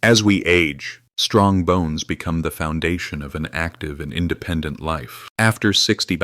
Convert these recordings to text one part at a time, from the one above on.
As we age, strong bones become the foundation of an active and independent life. After 60,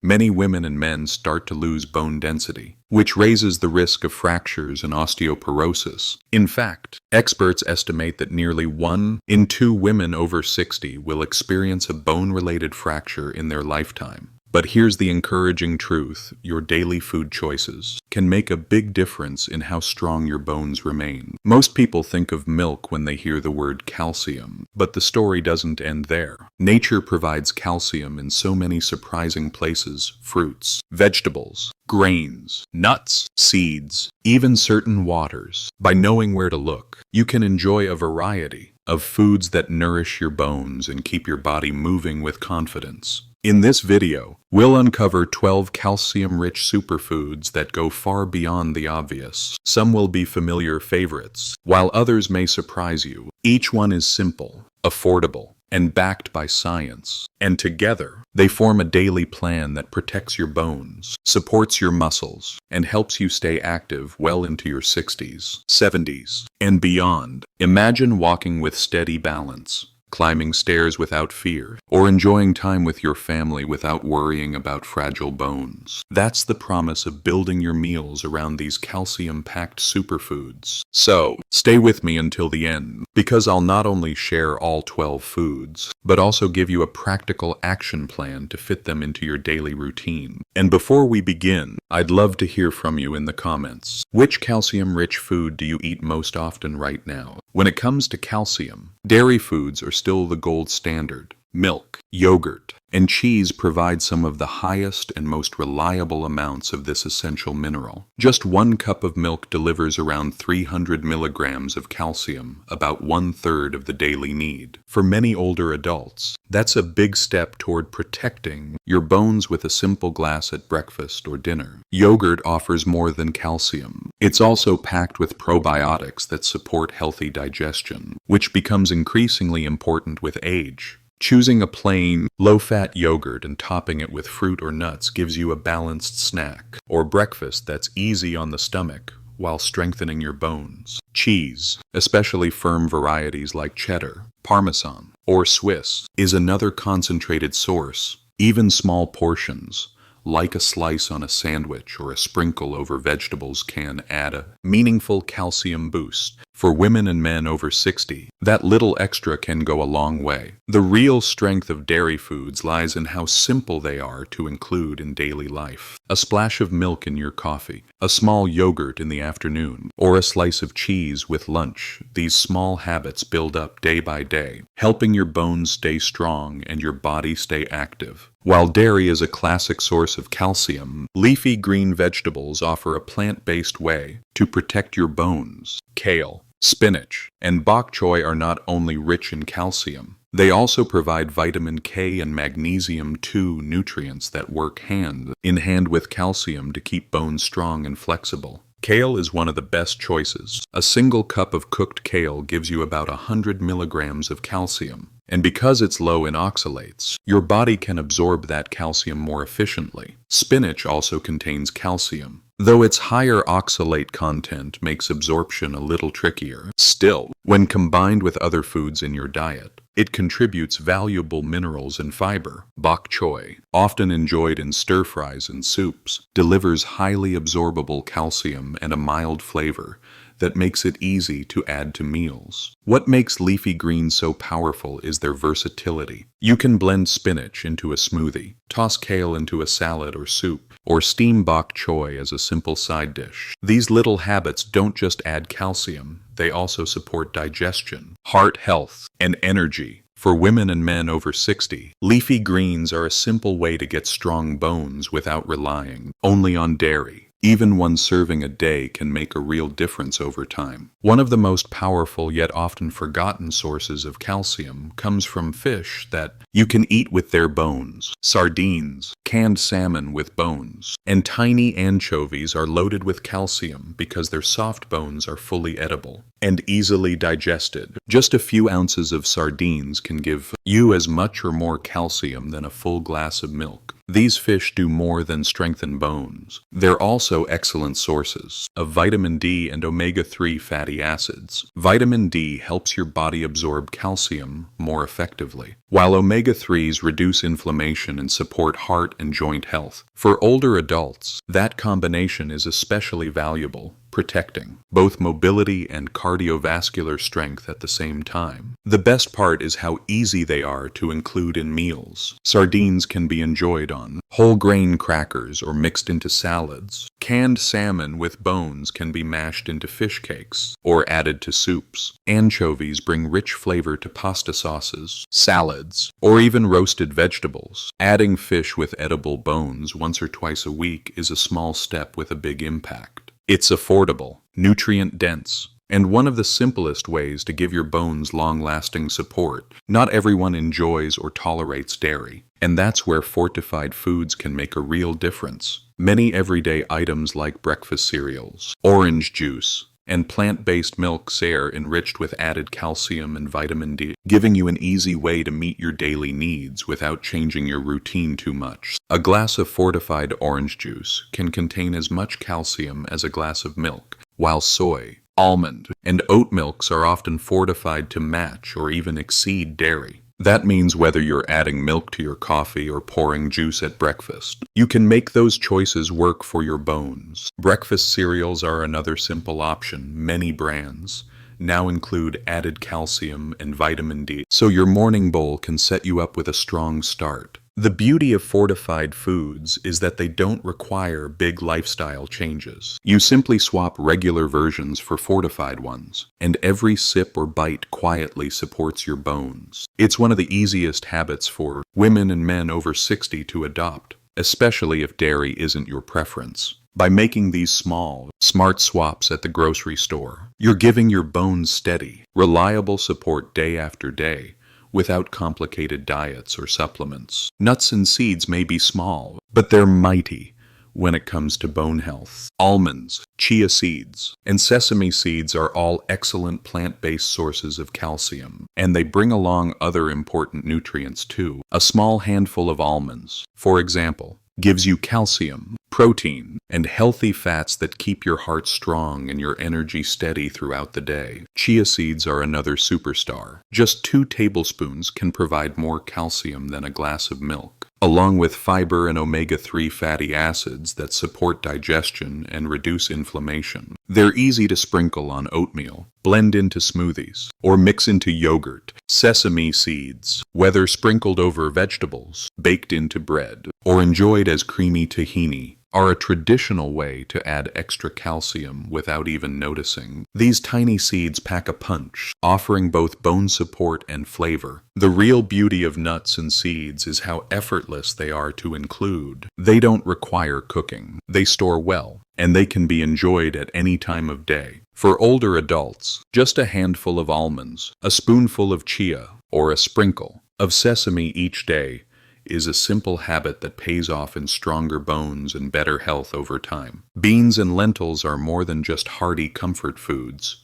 many women and men start to lose bone density, which raises the risk of fractures and osteoporosis. In fact, experts estimate that nearly 1 in 2 women over 60 will experience a bone-related fracture in their lifetime. But here's the encouraging truth: your daily food choices can make a big difference in how strong your bones remain. Most people think of milk when they hear the word calcium, but the story doesn't end there. Nature provides calcium in so many surprising places: fruits, vegetables, grains, nuts, seeds, even certain waters. By knowing where to look, you can enjoy a variety of foods that nourish your bones and keep your body moving with confidence. In this video, we'll uncover 12 calcium-rich superfoods that go far beyond the obvious. Some will be familiar favorites, while others may surprise you. Each one is simple, affordable, and backed by science. And together, they form a daily plan that protects your bones, supports your muscles, and helps you stay active well into your 60s, 70s, and beyond. Imagine walking with steady balance, climbing stairs without fear, or enjoying time with your family without worrying about fragile bones. That's the promise of building your meals around these calcium-packed superfoods. So, stay with me until the end, because I'll not only share all 12 foods, but also give you a practical action plan to fit them into your daily routine. And before we begin, I'd love to hear from you in the comments. Which calcium-rich food do you eat most often right now? When it comes to calcium, dairy foods are still the gold standard. Milk, yogurt, and cheese provide some of the highest and most reliable amounts of this essential mineral. Just 1 cup of milk delivers around 300 milligrams of calcium, about 1/3 of the daily need. For many older adults, that's a big step toward protecting your bones with a simple glass at breakfast or dinner. Yogurt offers more than calcium. It's also packed with probiotics that support healthy digestion, which becomes increasingly important with age. Choosing a plain, low-fat yogurt and topping it with fruit or nuts gives you a balanced snack or breakfast that's easy on the stomach while strengthening your bones. Cheese, especially firm varieties like cheddar, Parmesan, or Swiss, is another concentrated source. Even small portions, like a slice on a sandwich or a sprinkle over vegetables, can add a meaningful calcium boost. For women and men over 60, that little extra can go a long way. The real strength of dairy foods lies in how simple they are to include in daily life. A splash of milk in your coffee, a small yogurt in the afternoon, or a slice of cheese with lunch. These small habits build up day by day, helping your bones stay strong and your body stay active. While dairy is a classic source of calcium, leafy green vegetables offer a plant-based way to protect your bones. Kale, spinach, and bok choy are not only rich in calcium, they also provide vitamin K and magnesium, 2 nutrients that work hand in hand with calcium to keep bones strong and flexible. Kale is one of the best choices. A single cup of cooked kale gives you about 100 milligrams of calcium. And because it's low in oxalates, your body can absorb that calcium more efficiently. Spinach also contains calcium, though its higher oxalate content makes absorption a little trickier. Still, when combined with other foods in your diet, it contributes valuable minerals and fiber. Bok choy, often enjoyed in stir-fries and soups, delivers highly absorbable calcium and a mild flavor that makes it easy to add to meals. What makes leafy greens so powerful is their versatility. You can blend spinach into a smoothie, toss kale into a salad or soup, or steam bok choy as a simple side dish. These little habits don't just add calcium, they also support digestion, heart health, and energy. For women and men over 60, leafy greens are a simple way to get strong bones without relying only on dairy. Even 1 serving a day can make a real difference over time. One of the most powerful yet often forgotten sources of calcium comes from fish that you can eat with their bones. Sardines, canned salmon with bones, and tiny anchovies are loaded with calcium because their soft bones are fully edible and easily digested. Just a few ounces of sardines can give you as much or more calcium than a full glass of milk. These fish do more than strengthen bones. They're also excellent sources of vitamin D and omega-3 fatty acids. Vitamin D helps your body absorb calcium more effectively, while omega-3s reduce inflammation and support heart and joint health. For older adults, that combination is especially valuable, protecting both mobility and cardiovascular strength at the same time. The best part is how easy they are to include in meals. Sardines can be enjoyed on whole grain crackers or mixed into salads. Canned salmon with bones can be mashed into fish cakes or added to soups. Anchovies bring rich flavor to pasta sauces, salads, or even roasted vegetables. Adding fish with edible bones once or twice a week is a small step with a big impact. It's affordable, nutrient-dense, and one of the simplest ways to give your bones long-lasting support. Not everyone enjoys or tolerates dairy, and that's where fortified foods can make a real difference. Many everyday items like breakfast cereals, orange juice, and plant-based milks are enriched with added calcium and vitamin D, giving you an easy way to meet your daily needs without changing your routine too much. A glass of fortified orange juice can contain as much calcium as a glass of milk, while soy, almond, and oat milks are often fortified to match or even exceed dairy. That means whether you're adding milk to your coffee or pouring juice at breakfast, you can make those choices work for your bones. Breakfast cereals are another simple option. Many brands now include added calcium and vitamin D, so your morning bowl can set you up with a strong start. The beauty of fortified foods is that they don't require big lifestyle changes. You simply swap regular versions for fortified ones, and every sip or bite quietly supports your bones. It's one of the easiest habits for women and men over 60 to adopt, especially if dairy isn't your preference. By making these small, smart swaps at the grocery store, you're giving your bones steady, reliable support day after day, without complicated diets or supplements. Nuts and seeds may be small, but they're mighty when it comes to bone health. Almonds, chia seeds, and sesame seeds are all excellent plant-based sources of calcium, and they bring along other important nutrients too. A small handful of almonds, for example, gives you calcium, protein, and healthy fats that keep your heart strong and your energy steady throughout the day. Chia seeds are another superstar. Just 2 tablespoons can provide more calcium than a glass of milk, along with fiber and omega-3 fatty acids that support digestion and reduce inflammation. They're easy to sprinkle on oatmeal, blend into smoothies, or mix into yogurt. Sesame seeds, whether sprinkled over vegetables, baked into bread, or enjoyed as creamy tahini, are a traditional way to add extra calcium without even noticing. These tiny seeds pack a punch, offering both bone support and flavor. The real beauty of nuts and seeds is how effortless they are to include. They don't require cooking, they store well, and they can be enjoyed at any time of day. For older adults, just a handful of almonds, a spoonful of chia, or a sprinkle of sesame each day is a simple habit that pays off in stronger bones and better health over time. Beans and lentils are more than just hearty comfort foods.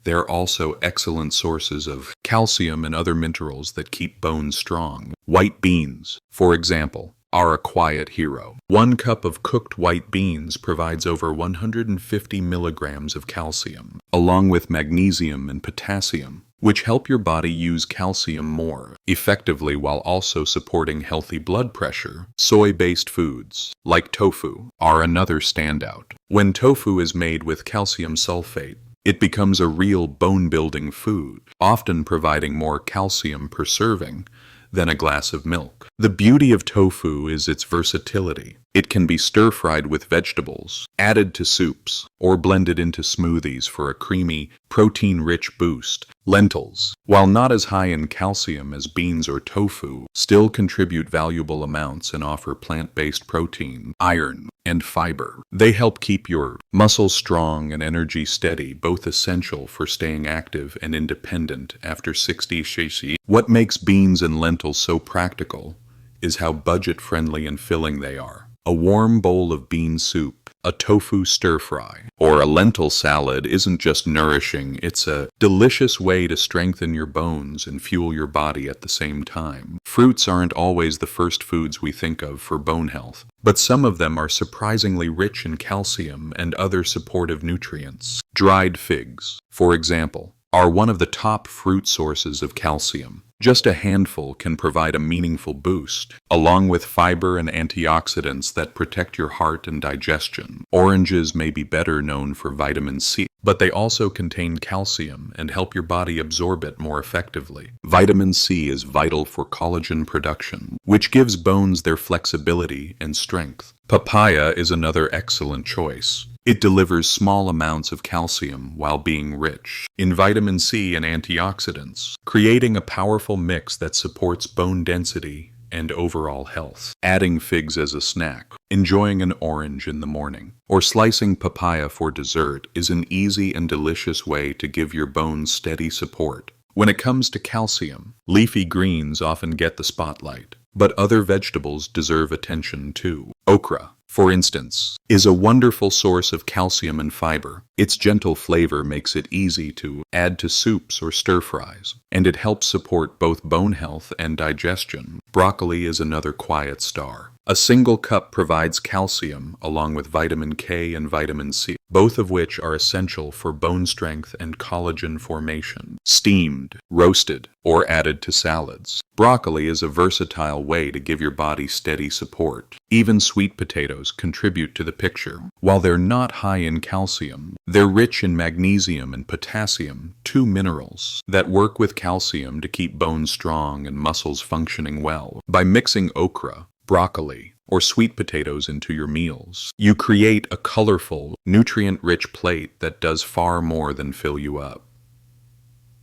They're also excellent sources of calcium and other minerals that keep bones strong. White beans, for example, are a quiet hero. 1 cup of cooked white beans provides over 150 milligrams of calcium, along with magnesium and potassium, which help your body use calcium more effectively while also supporting healthy blood pressure. Soy-based foods, like tofu, are another standout. When tofu is made with calcium sulfate, it becomes a real bone-building food, often providing more calcium per serving than a glass of milk. The beauty of tofu is its versatility. It can be stir-fried with vegetables, added to soups, or blended into smoothies for a creamy, protein-rich boost. Lentils, while not as high in calcium as beans or tofu, still contribute valuable amounts and offer plant-based protein, iron, and fiber. They help keep your muscles strong and energy steady, both essential for staying active and independent after 60 cc. What makes beans and lentils so practical is how budget-friendly and filling they are. A warm bowl of bean soup A tofu stir-fry or a lentil salad isn't just nourishing, it's a delicious way to strengthen your bones and fuel your body at the same time. Fruits aren't always the first foods we think of for bone health, but some of them are surprisingly rich in calcium and other supportive nutrients. Dried figs, for example, are one of the top fruit sources of calcium. Just a handful can provide a meaningful boost, along with fiber and antioxidants that protect your heart and digestion. Oranges may be better known for vitamin C, but they also contain calcium and help your body absorb it more effectively. Vitamin C is vital for collagen production, which gives bones their flexibility and strength. Papaya is another excellent choice. It delivers small amounts of calcium while being rich in vitamin C and antioxidants, creating a powerful mix that supports bone density and overall health. Adding figs as a snack, enjoying an orange in the morning, or slicing papaya for dessert is an easy and delicious way to give your bones steady support. When it comes to calcium, leafy greens often get the spotlight, but other vegetables deserve attention too. Okra, for instance, is a wonderful source of calcium and fiber. Its gentle flavor makes it easy to add to soups or stir-fries, and it helps support both bone health and digestion. Broccoli is another quiet star. A single cup provides calcium along with vitamin K and vitamin C, both of which are essential for bone strength and collagen formation. Steamed, roasted, or added to salads, broccoli is a versatile way to give your body steady support. Even sweet potatoes contribute to the picture. While they're not high in calcium, they're rich in magnesium and potassium, two minerals that work with calcium to keep bones strong and muscles functioning well. By mixing okra, broccoli, or sweet potatoes into your meals, you create a colorful, nutrient-rich plate that does far more than fill you up.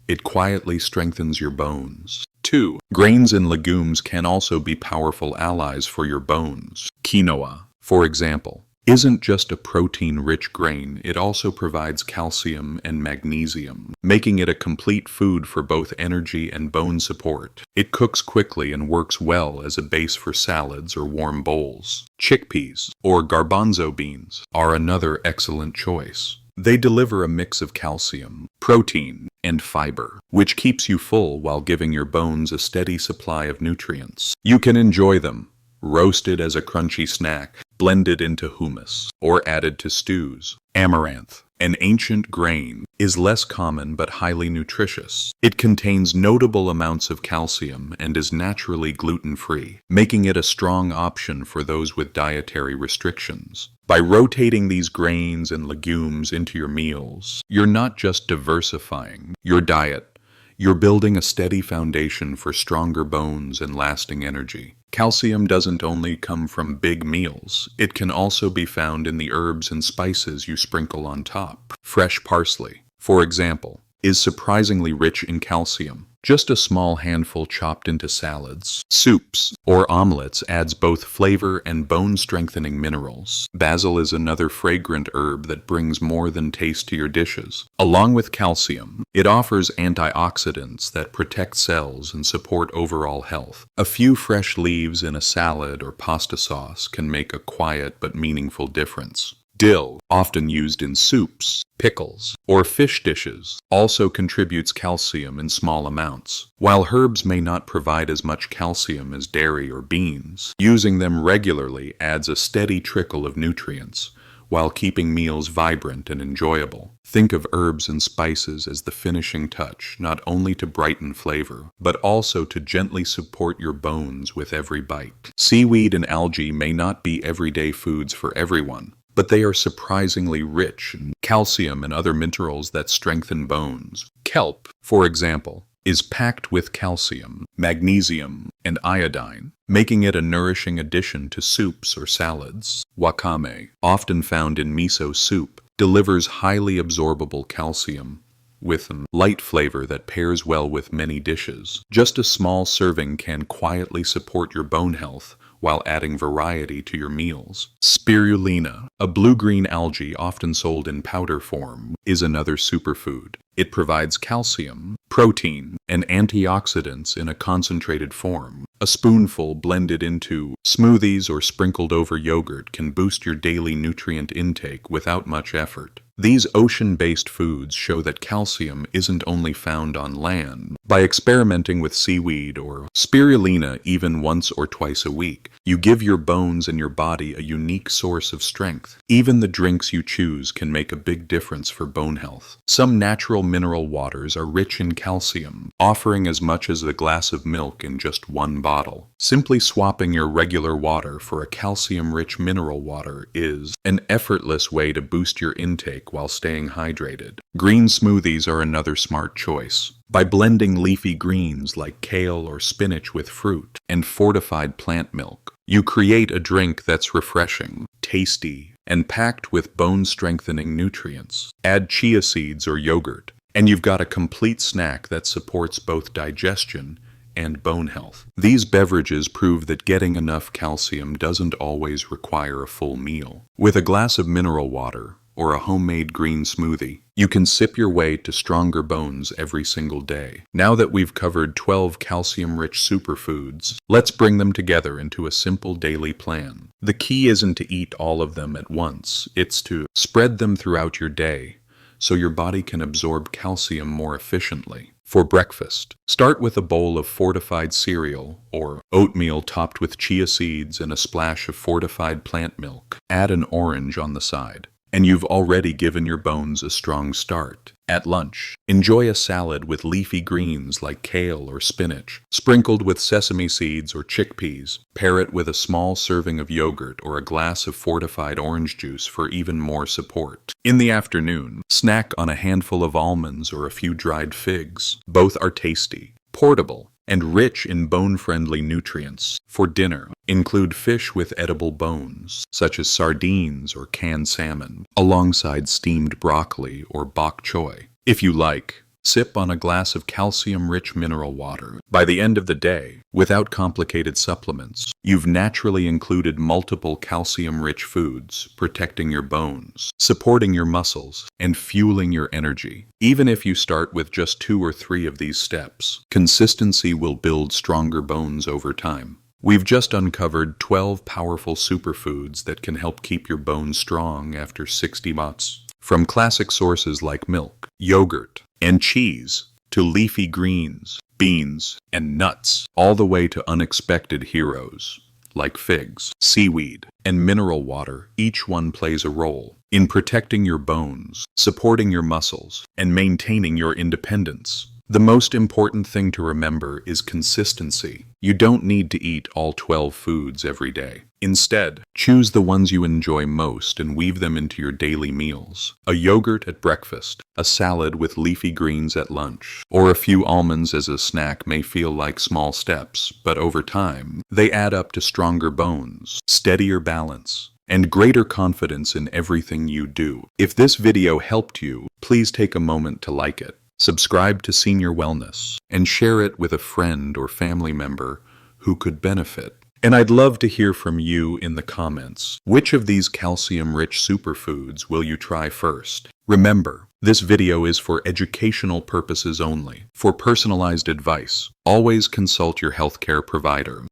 It quietly strengthens your bones. 2. Grains and legumes can also be powerful allies for your bones. Quinoa, for example, isn't just a protein-rich grain, it also provides calcium and magnesium, making it a complete food for both energy and bone support. It cooks quickly and works well as a base for salads or warm bowls. Chickpeas, or garbanzo beans, are another excellent choice. They deliver a mix of calcium, protein, and fiber, which keeps you full while giving your bones a steady supply of nutrients. You can enjoy them roasted as a crunchy snack, blended into hummus, or added to stews. Amaranth, an ancient grain, is less common but highly nutritious. It contains notable amounts of calcium and is naturally gluten-free, making it a strong option for those with dietary restrictions. By rotating these grains and legumes into your meals, you're not just diversifying your diet, you're building a steady foundation for stronger bones and lasting energy. Calcium doesn't only come from big meals, it can also be found in the herbs and spices you sprinkle on top. Fresh parsley, for example, is surprisingly rich in calcium. Just a small handful chopped into salads, soups, or omelets adds both flavor and bone-strengthening minerals. Basil is another fragrant herb that brings more than taste to your dishes. Along with calcium, it offers antioxidants that protect cells and support overall health. A few fresh leaves in a salad or pasta sauce can make a quiet but meaningful difference. Dill, often used in soups, pickles, or fish dishes, also contributes calcium in small amounts. While herbs may not provide as much calcium as dairy or beans, using them regularly adds a steady trickle of nutrients, while keeping meals vibrant and enjoyable. Think of herbs and spices as the finishing touch, not only to brighten flavor, but also to gently support your bones with every bite. Seaweed and algae may not be everyday foods for everyone, but they are surprisingly rich in calcium and other minerals that strengthen bones. Kelp, for example, is packed with calcium, magnesium, and iodine, making it a nourishing addition to soups or salads. Wakame, often found in miso soup, delivers highly absorbable calcium with a light flavor that pairs well with many dishes. Just a small serving can quietly support your bone health while adding variety to your meals. Spirulina, a blue-green algae often sold in powder form, is another superfood. It provides calcium, protein, and antioxidants in a concentrated form, A spoonful blended into smoothies or sprinkled over yogurt can boost your daily nutrient intake without much effort. These ocean-based foods show that calcium isn't only found on land. By experimenting with seaweed or spirulina even once or twice a week, you give your bones and your body a unique source of strength. Even the drinks you choose can make a big difference for bone health. Some natural mineral waters are rich in calcium, offering as much as a glass of milk in just one bottle. Simply swapping your regular water for a calcium-rich mineral water is an effortless way to boost your intake while staying hydrated. Green smoothies are another smart choice. By blending leafy greens like kale or spinach with fruit and fortified plant milk, you create a drink that's refreshing, tasty, and packed with bone-strengthening nutrients. Add chia seeds or yogurt, and you've got a complete snack that supports both digestion and bone health. These beverages prove that getting enough calcium doesn't always require a full meal. With a glass of mineral water or a homemade green smoothie, you can sip your way to stronger bones every single day. Now that we've covered 12 calcium-rich superfoods, let's bring them together into a simple daily plan. The key isn't to eat all of them at once, it's to spread them throughout your day so your body can absorb calcium more efficiently. For breakfast, start with a bowl of fortified cereal or oatmeal topped with chia seeds and a splash of fortified plant milk. Add an orange on the side, and you've already given your bones a strong start. At lunch, enjoy a salad with leafy greens like kale or spinach, sprinkled with sesame seeds or chickpeas. Pair it with a small serving of yogurt or a glass of fortified orange juice for even more support. In the afternoon, snack on a handful of almonds or a few dried figs. Both are tasty, portable, and rich in bone-friendly nutrients. For dinner, include fish with edible bones, such as sardines or canned salmon, alongside steamed broccoli or bok choy. If you like, sip on a glass of calcium-rich mineral water. By the end of the day, without complicated supplements, you've naturally included multiple calcium-rich foods, protecting your bones, supporting your muscles, and fueling your energy. Even if you start with just 2 or 3 of these steps, consistency will build stronger bones over time. We've just uncovered 12 powerful superfoods that can help keep your bones strong after 60 months. From classic sources like milk, yogurt, and cheese, to leafy greens, beans, and nuts, all the way to unexpected heroes like figs, seaweed, and mineral water, each one plays a role in protecting your bones, supporting your muscles, and maintaining your independence. The most important thing to remember is consistency. You don't need to eat all 12 foods every day. Instead, choose the ones you enjoy most and weave them into your daily meals. A yogurt at breakfast, a salad with leafy greens at lunch, or a few almonds as a snack may feel like small steps, but over time, they add up to stronger bones, steadier balance, and greater confidence in everything you do. If this video helped you, please take a moment to like it. Subscribe to Senior Wellness, and share it with a friend or family member who could benefit. And I'd love to hear from you in the comments. Which of these calcium-rich superfoods will you try first? Remember, this video is for educational purposes only. For personalized advice, always consult your healthcare provider.